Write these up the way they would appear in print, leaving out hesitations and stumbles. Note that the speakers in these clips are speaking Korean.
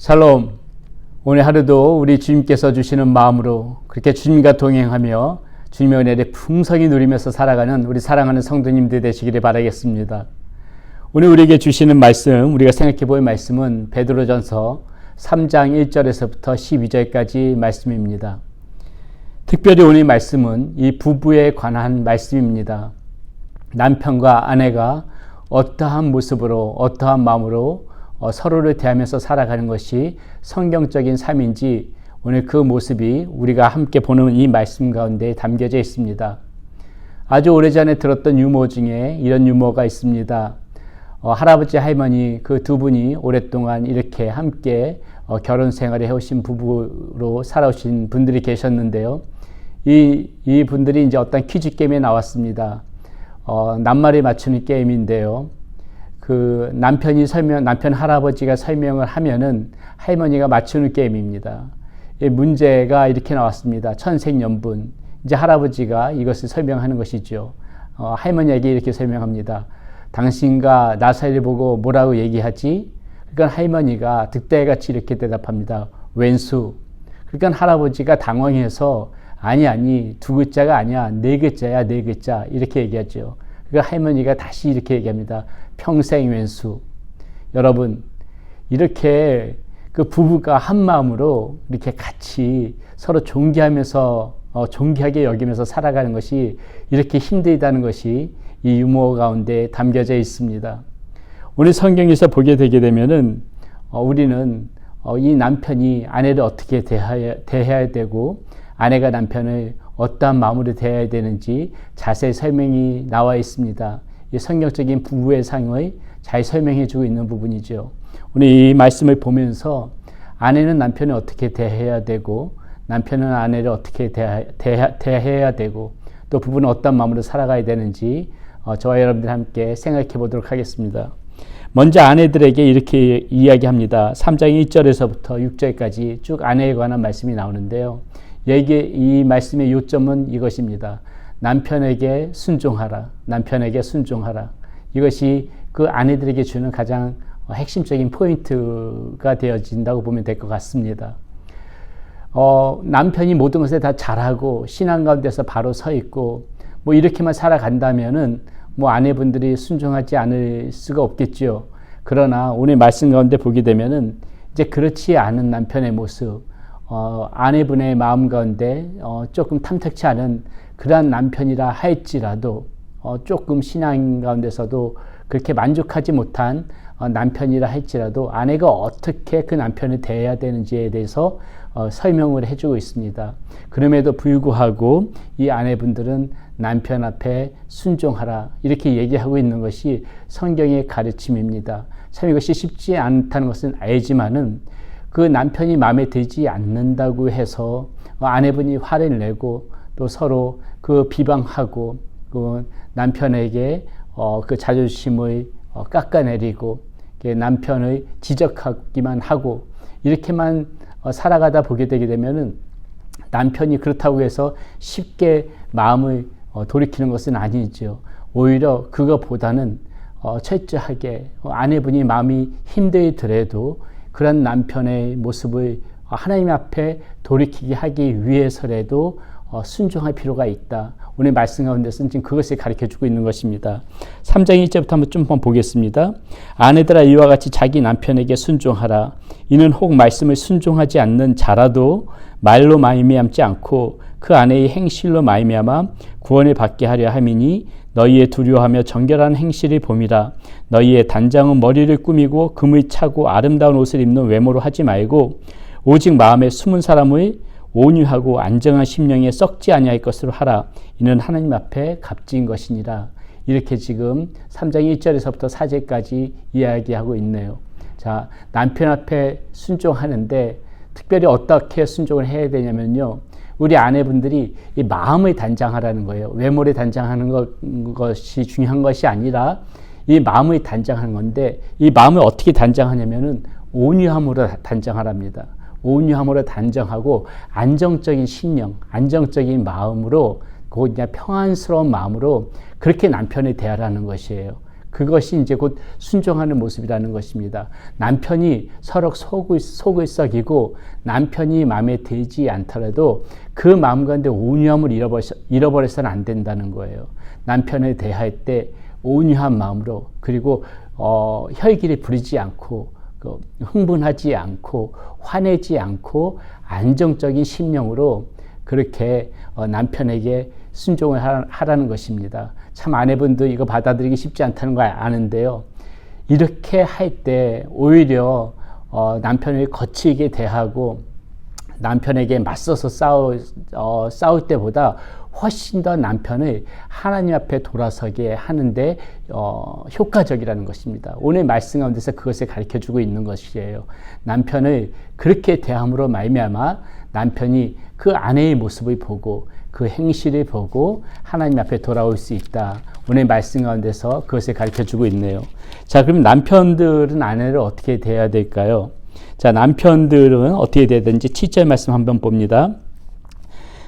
샬롬. 오늘 하루도 우리 주님께서 주시는 마음으로 그렇게 주님과 동행하며 주님의 은혜를 풍성히 누리면서 살아가는 우리 사랑하는 성도님들 되시기를 바라겠습니다. 오늘 우리에게 주시는 말씀, 우리가 생각해 볼 말씀은 베드로전서 3장 1절에서부터 12절까지 말씀입니다. 특별히 오늘 말씀은 이 부부에 관한 말씀입니다. 남편과 아내가 어떠한 모습으로 어떠한 마음으로 서로를 대하면서 살아가는 것이 성경적인 삶인지 오늘 그 모습이 우리가 함께 보는 이 말씀 가운데 담겨져 있습니다. 아주 오래전에 들었던 유머 중에 이런 유머가 있습니다. 할아버지 할머니 그 두 분이 오랫동안 이렇게 함께 결혼 생활을 해오신 부부로 살아오신 분들이 계셨는데요. 이 분들이 이제 어떤 퀴즈 게임에 나왔습니다. 낱말을 맞추는 게임인데요. 그 남편 할아버지가 설명을 하면은 할머니가 맞추는 게임입니다. 이 문제가 이렇게 나왔습니다. 천생연분. 이제 할아버지가 이것을 설명하는 것이죠. 할머니에게 이렇게 설명합니다. 당신과 나 사이를 보고 뭐라고 얘기하지? 그러니까 할머니가 득달같이 이렇게 대답합니다. 왼수. 그러니까 할아버지가 당황해서 아니 두 글자가 아니야. 네 글자야 네 글자 이렇게 얘기하죠. 그러니까 할머니가 다시 이렇게 얘기합니다. 평생 왼수. 여러분 이렇게 그 부부가 한 마음으로 이렇게 같이 서로 존경하면서 존귀하게 여기면서 살아가는 것이 이렇게 힘들다는 것이 이 유머 가운데 담겨져 있습니다. 오늘 성경에서 보게 되게 되면은 우리는 이 남편이 아내를 어떻게 대해야 되고 아내가 남편을 어떠한 마음으로 대해야 되는지 자세히 설명이 나와 있습니다. 이 성경적인 부부의 상을 잘 설명해 주고 있는 부분이죠. 오늘 이 말씀을 보면서 아내는 남편을 어떻게 대해야 되고 남편은 아내를 어떻게 대해야 되고 또 부부는 어떤 마음으로 살아가야 되는지 저와 여러분들 함께 생각해 보도록 하겠습니다. 먼저 아내들에게 이렇게 이야기합니다. 3장 1절에서부터 6절까지 쭉 아내에 관한 말씀이 나오는데요. 이 말씀의 요점은 이것입니다. 남편에게 순종하라. 남편에게 순종하라. 이것이 그 아내들에게 주는 가장 핵심적인 포인트가 되어진다고 보면 될 것 같습니다. 남편이 모든 것에 다 잘하고 신앙 가운데서 바로 서 있고 뭐 이렇게만 살아간다면은 뭐 아내분들이 순종하지 않을 수가 없겠죠. 그러나 오늘 말씀 가운데 보게 되면은 이제 그렇지 않은 남편의 모습, 아내분의 마음 가운데 조금 탐탁치 않은 그러한 남편이라 할지라도 조금 신앙 가운데서도 그렇게 만족하지 못한 남편이라 할지라도 아내가 어떻게 그 남편을 대해야 되는지에 대해서 설명을 해주고 있습니다. 그럼에도 불구하고 이 아내분들은 남편 앞에 순종하라 이렇게 얘기하고 있는 것이 성경의 가르침입니다. 참 이것이 쉽지 않다는 것은 알지만은 그 남편이 마음에 들지 않는다고 해서 아내분이 화를 내고 또 서로 그 비방하고 그 남편에게 그 자존심을 깎아내리고 남편을 지적하기만 하고 이렇게만 살아가다 보게 되게 되면은 남편이 그렇다고 해서 쉽게 마음을 돌이키는 것은 아니죠. 오히려 그것보다는 철저하게 아내분이 마음이 힘들더라도 그런 남편의 모습을 하나님 앞에 돌이키게 하기 위해서라도 순종할 필요가 있다. 오늘 말씀 가운데서는 지금 그것을 가르쳐주고 있는 것입니다. 3장 1절부터 한번 좀 보겠습니다. 아내들아 이와 같이 자기 남편에게 순종하라. 이는 혹 말씀을 순종하지 않는 자라도 말로 말미암지 않고 그 아내의 행실로 말미암아 구원을 받게 하려 함이니 너희의 두려워하며 정결한 행실을 봄이라. 너희의 단장은 머리를 꾸미고 금을 차고 아름다운 옷을 입는 외모로 하지 말고 오직 마음에 숨은 사람을 온유하고 안정한 심령에 썩지 아니할 것으로 하라. 이는 하나님 앞에 값진 것이니라. 이렇게 지금 3장 1절에서부터 4절까지 이야기하고 있네요. 자, 남편 앞에 순종하는데 특별히 어떻게 순종을 해야 되냐면요. 우리 아내분들이 이 마음을 단장하라는 거예요. 외모를 단장하는 것이 중요한 것이 아니라 이 마음을 단장하는 건데 이 마음을 어떻게 단장하냐면은 온유함으로 단장하랍니다. 온유함으로 단정하고 안정적인 심령, 안정적인 마음으로 그냥 평안스러운 마음으로 그렇게 남편을 대하라는 것이에요. 그것이 이제 곧 순종하는 모습이라는 것입니다. 남편이 서로 속을 썩이고 남편이 마음에 들지 않더라도 그 마음 가운데 온유함을 잃어버려서는 안 된다는 거예요. 남편에 대할 때 온유한 마음으로, 그리고 혈기를 부리지 않고 흥분하지 않고 화내지 않고 안정적인 심령으로 그렇게 남편에게 순종을 하라는 것입니다. 참 아내분도 이거 받아들이기 쉽지 않다는 거 아는데요. 이렇게 할 때 오히려 남편을 거칠게 대하고 남편에게 맞서서 싸울 때보다 훨씬 더 남편을 하나님 앞에 돌아서게 하는데 효과적이라는 것입니다. 오늘 말씀 가운데서 그것을 가르쳐주고 있는 것이에요. 남편을 그렇게 대함으로 말미암아 남편이 그 아내의 모습을 보고 그 행실을 보고 하나님 앞에 돌아올 수 있다. 오늘 말씀 가운데서 그것을 가르쳐주고 있네요. 자, 그럼 남편들은 아내를 어떻게 대해야 될까요? 자, 남편들은 어떻게 돼야 되는지 7절 말씀 한번 봅니다.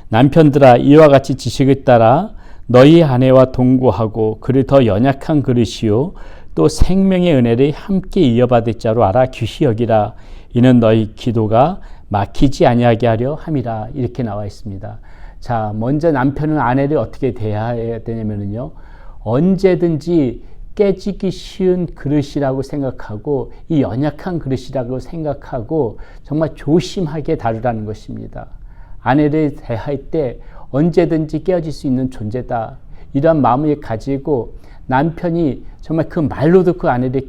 남편들아, 이와 같이 지식을 따라 너희 아내와 동거하고 그를 더 연약한 그릇이요 또 생명의 은혜를 함께 이어받을 자로 알아 귀히 여기라. 이는 너희 기도가 막히지 아니하게 하려 함이라. 이렇게 나와 있습니다. 자, 먼저 남편은 아내를 어떻게 대해야 되냐면요, 언제든지 깨지기 쉬운 그릇이라고 생각하고 이 연약한 그릇이라고 생각하고 정말 조심하게 다루라는 것입니다. 아내를 대할 때 언제든지 깨어질 수 있는 존재다, 이러한 마음을 가지고 남편이 정말 그 말로도 그 아내를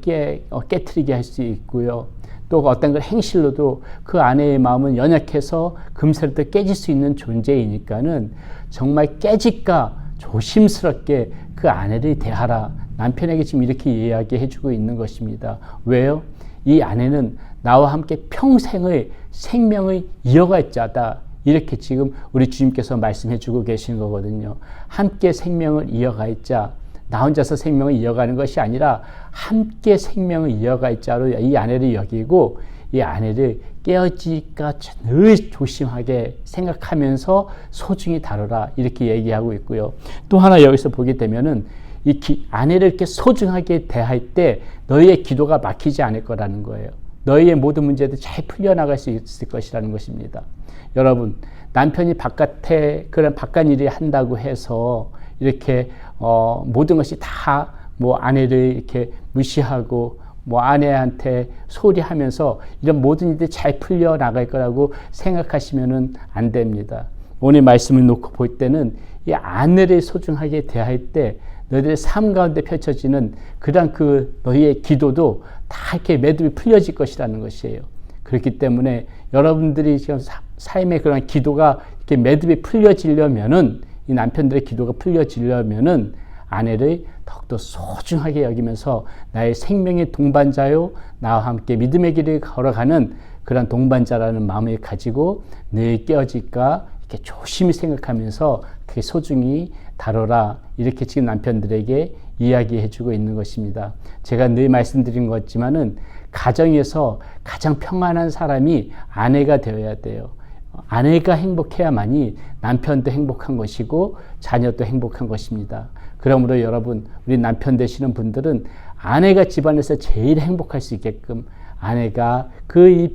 깨트리게 할 수 있고요, 또 어떤 걸 행실로도 그 아내의 마음은 연약해서 금세라도 깨질 수 있는 존재이니까는 정말 깨질까 조심스럽게 그 아내를 대하라. 남편에게 지금 이렇게 이야기해 주고 있는 것입니다. 왜요? 이 아내는 나와 함께 평생의 생명을 이어갈 자다. 이렇게 지금 우리 주님께서 말씀해 주고 계시는 거거든요. 함께 생명을 이어갈 자, 나 혼자서 생명을 이어가는 것이 아니라 함께 생명을 이어갈 자로 이 아내를 여기고 이 아내를 깨어질까 늘 조심하게 생각하면서 소중히 다루라, 이렇게 얘기하고 있고요. 또 하나 여기서 보게 되면은 아내를 이렇게 소중하게 대할 때 너희의 기도가 막히지 않을 거라는 거예요. 너희의 모든 문제도 잘 풀려나갈 수 있을 것이라는 것입니다. 여러분, 남편이 바깥에 그런 바깥 일을 한다고 해서 이렇게 모든 것이 다 아내를 이렇게 무시하고 아내한테 소리하면서 이런 모든 일들이 잘 풀려나갈 거라고 생각하시면은 안 됩니다. 오늘 말씀을 놓고 볼 때는 이 아내를 소중하게 대할 때 너희들의 삶 가운데 펼쳐지는 그런 너희의 기도도 다 이렇게 매듭이 풀려질 것이라는 것이에요. 그렇기 때문에 여러분들이 지금 삶의 그런 기도가 이렇게 매듭이 풀려지려면은, 이 남편들의 기도가 풀려지려면은 아내를 더욱더 소중하게 여기면서 나의 생명의 동반자요, 나와 함께 믿음의 길을 걸어가는 그런 동반자라는 마음을 가지고 늘 깨어질까 이렇게 조심히 생각하면서 그게 소중히 다뤄라, 이렇게 지금 남편들에게 이야기해 주고 있는 것입니다. 제가 늘 말씀드린 것 같지만은 가정에서 가장 평안한 사람이 아내가 되어야 돼요. 아내가 행복해야만이 남편도 행복한 것이고 자녀도 행복한 것입니다. 그러므로 여러분, 우리 남편 되시는 분들은 아내가 집안에서 제일 행복할 수 있게끔 아내가 그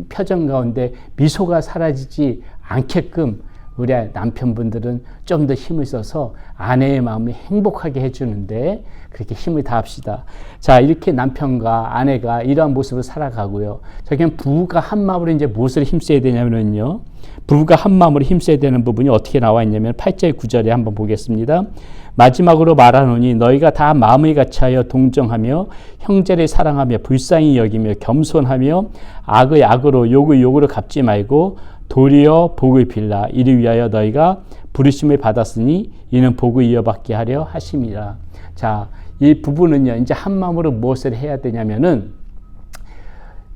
표정 가운데 미소가 사라지지 않게끔 우리 남편분들은 좀 더 힘을 써서 아내의 마음을 행복하게 해주는데 그렇게 힘을 다합시다. 자, 이렇게 남편과 아내가 이러한 모습으로 살아가고요. 자, 그냥 부부가 한 마음으로 이제 무엇을 힘써야 되냐면요, 부부가 한 마음으로 힘써야 되는 부분이 어떻게 나와 있냐면 8절 9절에 한번 보겠습니다. 마지막으로 말하노니 너희가 다 마음을 같이하여 동정하며 형제를 사랑하며 불쌍히 여기며 겸손하며 악의 악으로 욕의 욕으로 갚지 말고 도리어 복을 빌라. 이를 위하여 너희가 부르심을 받았으니 이는 복을 이어받게 하려 하심이라. 자, 이 부부는요, 이제 한 마음으로 무엇을 해야 되냐면은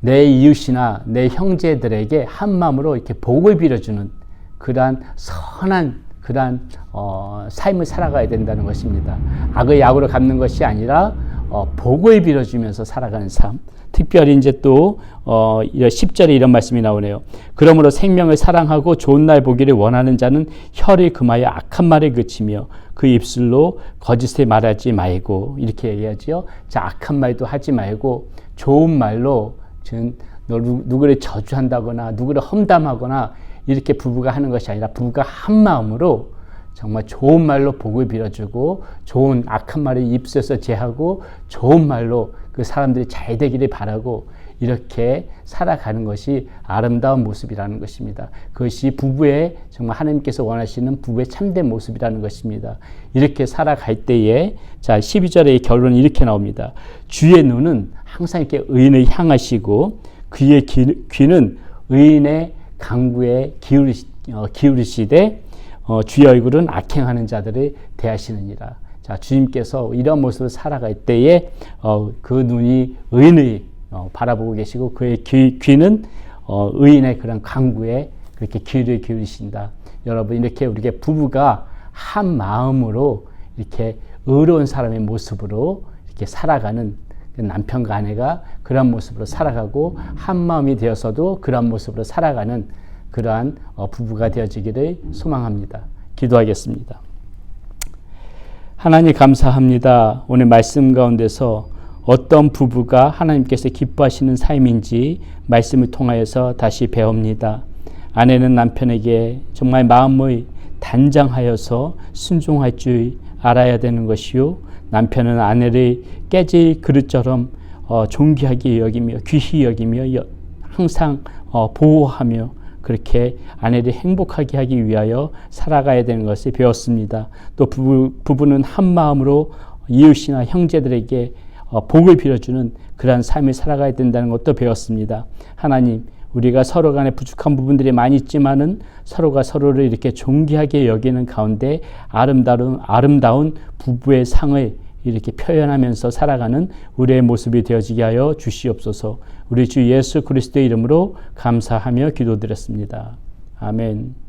내 이웃이나 내 형제들에게 한 마음으로 이렇게 복을 빌어주는 그러한 선한 그러한 삶을 살아가야 된다는 것입니다. 악의 악으로 갚는 것이 아니라 보고에 빌어주면서 살아가는 삶. 특별히 이제 또 10절에 이런 말씀이 나오네요. 그러므로 생명을 사랑하고 좋은 날 보기를 원하는 자는 혀를 금하여 악한 말에 그치며 그 입술로 거짓을 말하지 말고, 이렇게 얘기하죠. 자, 악한 말도 하지 말고 좋은 말로 누구를 저주한다거나 누구를 험담하거나 이렇게 부부가 하는 것이 아니라 부부가 한 마음으로 정말 좋은 말로 복을 빌어주고 좋은 악한 말을 입술에서 제하고 좋은 말로 그 사람들이 잘 되기를 바라고 이렇게 살아가는 것이 아름다운 모습이라는 것입니다. 그것이 부부의 정말 하나님께서 원하시는 부부의 참된 모습이라는 것입니다. 이렇게 살아갈 때에 자 12절의 결론이 이렇게 나옵니다. 주의 눈은 항상 이렇게 의인을 향하시고 그의 귀는 의인의 강구에 기울이시되 주의 얼굴은 악행하는 자들을 대하시느니라. 자, 주님께서 이런 모습으로 살아갈 때에 그 눈이 의인을 바라보고 계시고 그의 귀는 의인의 그런 강구에 그렇게 귀를 기울이신다. 여러분, 이렇게 우리가 부부가 한 마음으로 이렇게 의로운 사람의 모습으로 이렇게 살아가는 남편과 아내가 그런 모습으로 살아가고 한 마음이 되어서도 그런 모습으로 살아가는 그러한 부부가 되어지기를 소망합니다. 기도하겠습니다. 하나님 감사합니다. 오늘 말씀 가운데서 어떤 부부가 하나님께서 기뻐하시는 삶인지 말씀을 통하여서 다시 배웁니다. 아내는 남편에게 정말 마음을 단장하여서 순종할 줄 알아야 되는 것이요, 남편은 아내를 깨질 그릇처럼 존귀하게 여기며 귀히 여기며 항상 보호하며 그렇게 아내를 행복하게 하기 위하여 살아가야 되는 것을 배웠습니다. 또 부부는 한 마음으로 이웃이나 형제들에게 복을 빌어주는 그러한 삶을 살아가야 된다는 것도 배웠습니다. 하나님, 우리가 서로 간에 부족한 부분들이 많이 있지만은 서로가 서로를 이렇게 존귀하게 여기는 가운데 아름다운 부부의 상을 이렇게 표현하면서 살아가는 우리의 모습이 되어지게 하여 주시옵소서. 우리 주 예수 그리스도의 이름으로 감사하며 기도드렸습니다. 아멘.